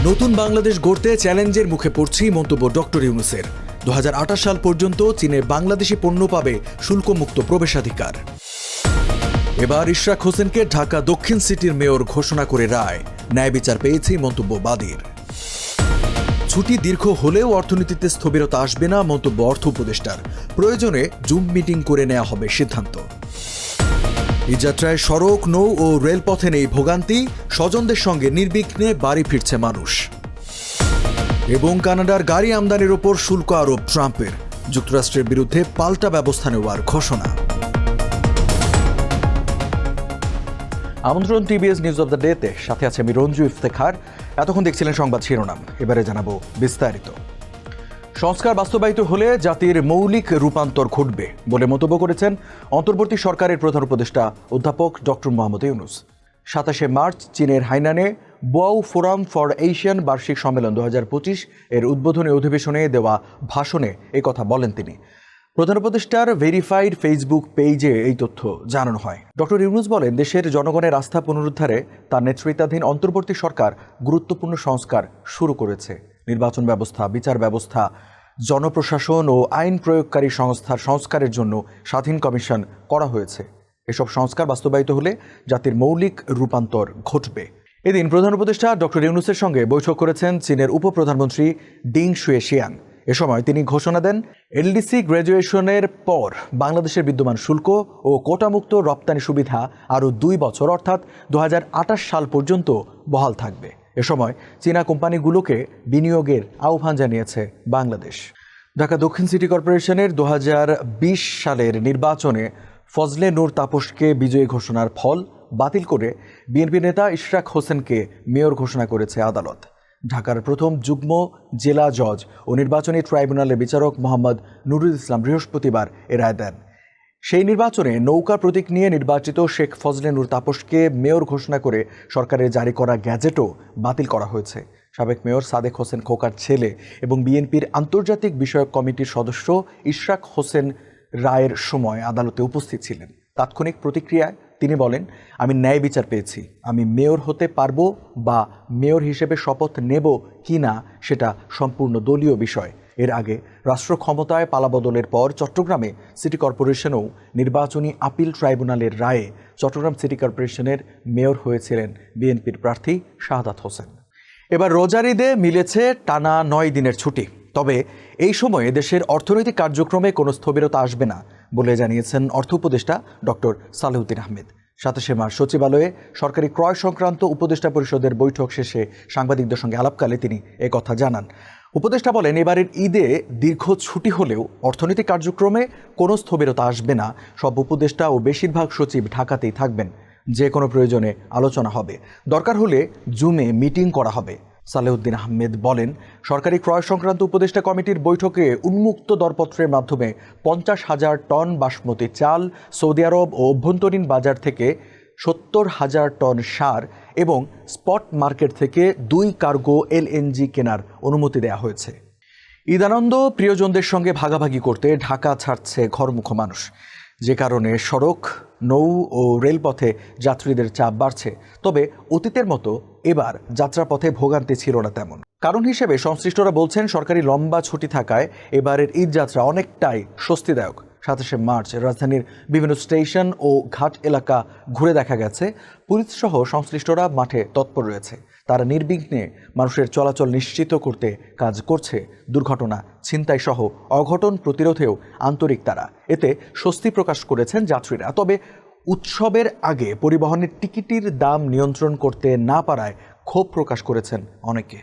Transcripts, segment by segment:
নতুন বাংলাদেশ গড়তে চ্যালেঞ্জের মুখে পড়ছি মন্তব্য ডক্টর ইউনূসের। 2028 সাল পর্যন্ত চীনে বাংলাদেশি পণ্য পাবে শুল্কমুক্ত প্রবেশাধিকার। এবার ইশরাক হোসেনকে ঢাকা দক্ষিণ সিটির মেয়র ঘোষণা করে রায়, ন্যায় বিচার পেয়েছে মন্তব্য বাদীর। ছুটি দীর্ঘ হলেও অর্থনীতিতে স্থবিরতা আসবে না মন্তব্য অর্থ উপদেষ্টার, প্রয়োজনে জুম মিটিং করে নেওয়া হবে সিদ্ধান্ত। ঈদযাত্রায় সড়ক, নৌ ও রেলপথে নেই ভোগান্তি, স্বজনদের সঙ্গে নির্বিঘ্নে বাড়ি ফিরছে মানুষ। এবং কানাডার গাড়ি আমদানির ওপর শুল্ক আরোপ ট্রাম্পের, যুক্তরাষ্ট্রের বিরুদ্ধে পাল্টা ব্যবস্থা নেওয়ার ঘোষণা। আমন্ত্রণ টিবিএস নিউজ অব দ্য ডেতে, সাথে আছে আমি রঞ্জু ইফতেখার। এতক্ষণ দেখছিলেন সংবাদ শিরোনাম, এবারে জানাবো বিস্তারিত। সংস্কার বাস্তবায়িত হলে জাতির মৌলিক রূপান্তর ঘটবে বলে মন্তব্য করেছেন অন্তর্বর্তী সরকারের প্রধান উপদেষ্টা অধ্যাপক ডক্টর মোহাম্মদ ইউনূস। 27শে মার্চ চীনের হাইনানে বোয়াও ফোরাম ফর এশিয়ান বার্ষিক সম্মেলন 2025 এর উদ্বোধনী অধিবেশনে দেওয়া ভাষণে এই কথা বলেন তিনি। প্রধান উপদেষ্টার ভেরিফাইড ফেসবুক পেজে এই তথ্য জানানো হয়। ডক্টর ইউনূস বলেন, দেশের জনগণের আস্থা পুনরুদ্ধারে তার নেতৃত্বাধীন অন্তর্বর্তী সরকার গুরুত্বপূর্ণ সংস্কার শুরু করেছে। নির্বাচন ব্যবস্থা, বিচার ব্যবস্থা, জনপ্রশাসন ও আইন প্রয়োগকারী সংস্থার সংস্কারের জন্য স্বাধীন কমিশন করা হয়েছে। এসব সংস্কার বাস্তবায়িত হলে জাতির মৌলিক রূপান্তর ঘটবে। এদিন প্রধান উপদেষ্টা ডক্টর ইউনূসের সঙ্গে বৈঠক করেছেন চীনের উপপ্রধানমন্ত্রী ডিং শুয়েশিয়াং। এ সময় তিনি ঘোষণা দেন, এলডিসি গ্র্যাজুয়েশনের পর বাংলাদেশের বিদ্যমান শুল্ক ও কোটামুক্ত রপ্তানি সুবিধা আরও 2 বছর অর্থাৎ 2028 সাল পর্যন্ত বহাল থাকবে। এ সময় চীনা কোম্পানিগুলোকে বিনিয়োগের আহ্বান জানিয়েছে বাংলাদেশ। ঢাকা দক্ষিণ সিটি কর্পোরেশনের 2020 সালের নির্বাচনে ফজলে নূর তাপসকে বিজয়ী ঘোষণার ফল বাতিল করে বিএনপি নেতা ইশরাক হোসেনকে মেয়র ঘোষণা করেছে আদালত। ঢাকার প্রথম যুগ্ম জেলা জজ ও নির্বাচনী ট্রাইব্যুনালের বিচারক মোহাম্মদ নুরুল ইসলাম বৃহস্পতিবার এ রায় দেন। সেই নির্বাচনে নৌকা প্রতীক নিয়ে নির্বাচিত শেখ ফজলে নূর তাপসকে মেয়র ঘোষণা করে সরকারের জারি করা গ্যাজেটও বাতিল করা হয়েছে। সাবেক মেয়র সাদেক হোসেন খোকার ছেলে এবং বিএনপির আন্তর্জাতিক বিষয়ক কমিটির সদস্য ইশরাক হোসেন রায়ের সময় আদালতে উপস্থিত ছিলেন। তাৎক্ষণিক প্রতিক্রিয়ায় তিনি বলেন, আমি ন্যায় বিচার পেয়েছি। আমি মেয়র হতে পারবো বা মেয়র হিসেবে শপথ নেব কি না সেটা সম্পূর্ণ দলীয় বিষয়। এর আগে রাষ্ট্র ক্ষমতায় পালাবদলের পর চট্টগ্রামে সিটি কর্পোরেশনেও নির্বাচনী আপিল ট্রাইব্যুনালের রায়ে চট্টগ্রাম সিটি কর্পোরেশনের মেয়র হয়েছিলেন বিএনপির প্রার্থী শাহাদাত হোসেন। এবার রোজার ঈদে মিলেছে টানা 9 দিনের ছুটি। তবে এই সময়ে দেশের অর্থনৈতিক কার্যক্রমে কোনো স্থবিরতা আসবে না বলে জানিয়েছেন অর্থ উপদেষ্টা ডক্টর সালেউদ্দিন আহমেদ। 27শে মার্চ সচিবালয়ে সরকারি ক্রয় সংক্রান্ত উপদেষ্টা পরিষদের বৈঠক শেষে সাংবাদিকদের সঙ্গে আলাপকালে তিনি একথা জানান। উপদেষ্টা বলেন, এবারের ঈদে দীর্ঘ ছুটি হলেও অর্থনৈতিক কার্যক্রমে কোনো স্থবিরতা আসবে না। সব উপদেষ্টা ও বেশিরভাগ সচিব ঢাকাতেই থাকবেন। যে কোনো প্রয়োজনে আলোচনা হবে, দরকার হলে জুমে মিটিং করা হবে। সালেউদ্দিন আহমেদ বলেন, সরকারি ক্রয় সংক্রান্ত উপদেষ্টা কমিটির বৈঠকে উন্মুক্ত দরপত্রের মাধ্যমে 50,000 টন বাসমতি চাল, সৌদি আরব ও অভ্যন্তরীণ বাজার থেকে 70,000 টন সার এবং স্পট মার্কেট থেকে 2 কার্গো এলএনজি কেনার অনুমতি দেওয়া হয়েছে। ঈদ আনন্দ প্রিয়জনদের সঙ্গে ভাগাভাগি করতে ঢাকা ছাড়ছে ঘরমুখো মানুষ, যে কারণে সড়ক, নৌ ও রেলপথে যাত্রীদের চাপ বাড়ছে। তবে অতীতের মতো এবার যাত্রাপথে ভোগান্তি ছিল না তেমন। কারণ হিসেবে সংশ্লিষ্টরা বলছেন, সরকারি লম্বা ছুটি থাকায় এবারের ঈদ যাত্রা অনেকটাই স্বস্তিদায়ক। 27শে মার্চ রাজধানীর বিভিন্ন স্টেশন ও ঘাট এলাকা ঘুরে দেখা গেছে, পুলিশসহ সংশ্লিষ্টরা মাঠে তৎপর রয়েছে। তারা নির্বিঘ্নে মানুষের চলাচল নিশ্চিত করতে কাজ করছে। দুর্ঘটনা, ছিনতাই সহ অঘটন প্রতিরোধেও আন্তরিক তারা। এতে স্বস্তি প্রকাশ করেছেন যাত্রীরা। তবে উৎসবের আগে পরিবহনের টিকিটের দাম নিয়ন্ত্রণ করতে না পারায় ক্ষোভ প্রকাশ করেছেন অনেকে।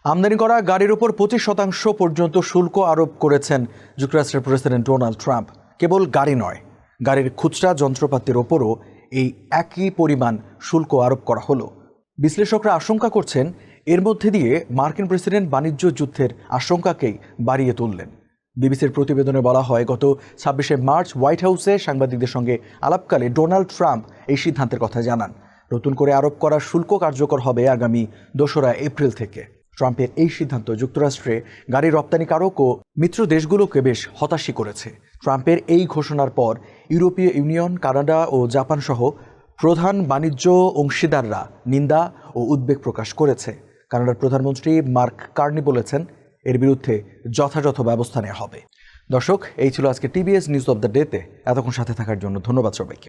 আমদানি করা গাড়ির উপর 25% পর্যন্ত শুল্ক আরোপ করেছেন যুক্তরাষ্ট্রের প্রেসিডেন্ট ডোনাল্ড ট্রাম্প। কেবল গাড়ি নয়, গাড়ির খুচরা যন্ত্রপাতির ওপরও এই একই পরিমাণ শুল্ক আরোপ করা হলো। বিশ্লেষকরা আশঙ্কা করছেন, এর মধ্যে দিয়ে মার্কিন প্রেসিডেন্ট বাণিজ্য যুদ্ধের আশঙ্কাকেই বাড়িয়ে তুললেন। বিবিসির প্রতিবেদনে বলা হয়, গত 26শে মার্চ হোয়াইট হাউসে সাংবাদিকদের সঙ্গে আলাপকালে ডোনাল্ড ট্রাম্প এই সিদ্ধান্তের কথা জানান। নতুন করে আরোপ করা শুল্ক কার্যকর হবে আগামী 2 এপ্রিল থেকে। ট্রাম্পের এই সিদ্ধান্ত যুক্তরাষ্ট্রে গাড়ি রপ্তানিকারক ও মিত্র দেশগুলোকে বেশ হতাশই করেছে। ট্রাম্পের এই ঘোষণার পর ইউরোপীয় ইউনিয়ন, কানাডা ও জাপান সহ প্রধান বাণিজ্য অংশীদাররা নিন্দা ও উদ্বেগ প্রকাশ করেছে। কানাডার প্রধানমন্ত্রী মার্ক কার্নি বলেছেন এর বিরুদ্ধে যথাযথ ব্যবস্থা নেওয়া হবে। দর্শক, এই ছিল আজকে টিবিএস নিউজ অব দ্য ডেতে। এতক্ষণ সাথে থাকার জন্য ধন্যবাদ সবাইকে।